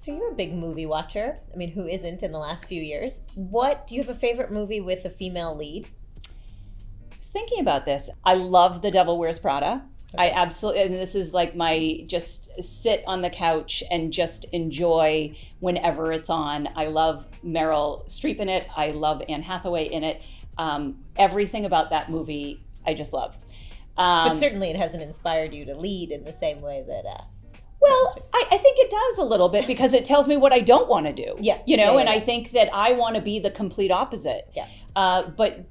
So you're a big movie watcher. I mean, who isn't in the last few years? Do you have a favorite movie with a female lead? I was thinking about this. I love The Devil Wears Prada. I absolutely, and this is like my just sit on the couch and just enjoy whenever it's on. I love Meryl Streep in it. I love Anne Hathaway in it. Everything about that movie, I just love. But certainly it hasn't inspired you to lead in the same way that... Well, I think it does a little bit because it tells me what I don't want to do. Yeah. And I think that I want to be the complete opposite. Yeah. But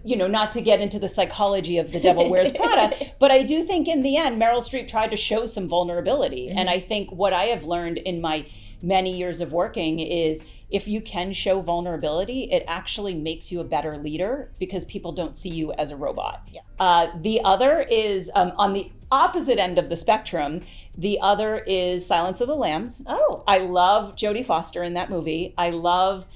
not to get into the psychology of The Devil Wears Prada, but I do think in the end, Meryl Streep tried to show some vulnerability. Mm-hmm. And I think what I have learned in my many years of working is if you can show vulnerability, it actually makes you a better leader because people don't see you as a robot. Yeah. The other is on the opposite end of the spectrum. The other is Silence of the Lambs. Oh. I love Jodie Foster in that movie. I love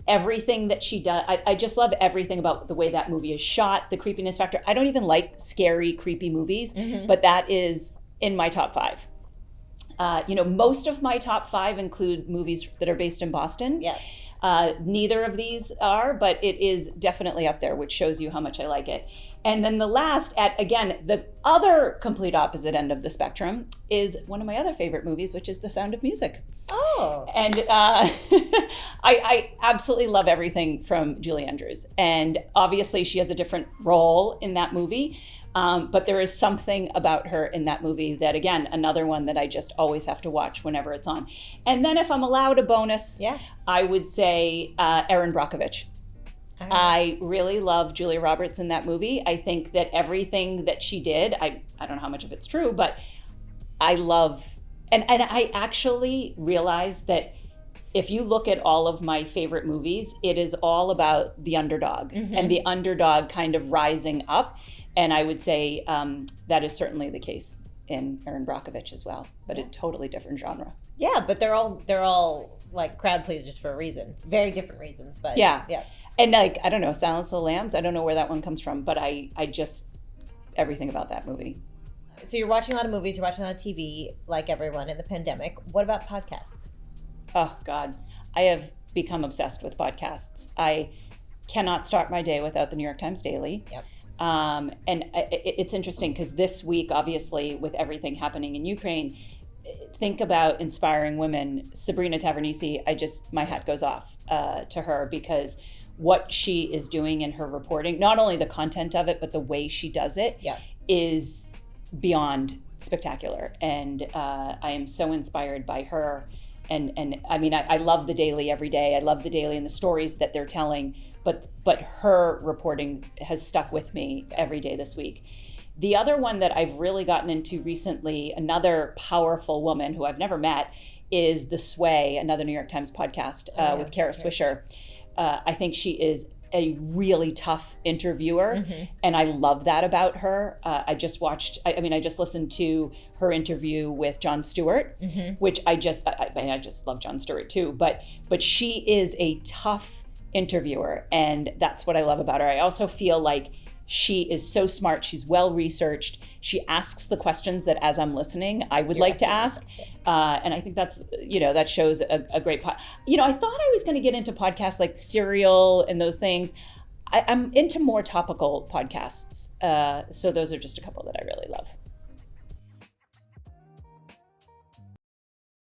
everything that she does. I just love everything about the way that movie is shot, the creepiness factor. I don't even like scary, creepy movies, but that is in my top 5. Most of my top 5 include movies that are based in Boston. Yeah. Neither of these are, but it is definitely up there, which shows you how much I like it. And then the last, at again, the other complete opposite end of the spectrum, is one of my other favorite movies, which is The Sound of Music. Oh. And I absolutely love everything from Julie Andrews. And obviously she has a different role in that movie. But there is something about her in that movie that, again, another one that I just always have to watch whenever it's on. And then if I'm allowed a bonus, I would say Erin Brockovich. Right. I really love Julia Roberts in that movie. I think that everything that she did, I don't know how much of it's true, but I love, and I actually realized that if you look at all of my favorite movies, it is all about the underdog and the underdog kind of rising up. And I would say that is certainly the case in Erin Brockovich as well, but a totally different genre. Yeah, but they're all like crowd pleasers for a reason. Very different reasons, but yeah. And like, I don't know, Silence of the Lambs, I don't know where that one comes from, but I just, everything about that movie. So you're watching a lot of movies, you're watching a lot of TV, like everyone in the pandemic. What about podcasts? Oh, God. I have become obsessed with podcasts. I cannot start my day without the New York Times Daily. Yep. And it's interesting because this week, obviously, with everything happening in Ukraine, think about inspiring women. Sabrina Tavernise, my hat goes off to her because what she is doing in her reporting, not only the content of it, but the way she does it is beyond spectacular. And I am so inspired by her. And I mean, I love the Daily every day. I love the Daily and the stories that they're telling, but her reporting has stuck with me every day this week. The other one that I've really gotten into recently, another powerful woman who I've never met, is The Sway, another New York Times podcast with Kara Swisher. I think she is a really tough interviewer, and I love that about her. I just listened to her interview with Jon Stewart, which I just love Jon Stewart too, but she is a tough interviewer, and that's what I love about her. I also feel like she is so smart. She's well researched. She asks the questions that, as I'm listening, I would like to ask. And I think that's, that shows a great I thought I was going to get into podcasts like Serial and those things. I'm into more topical podcasts. So those are just a couple that I really love.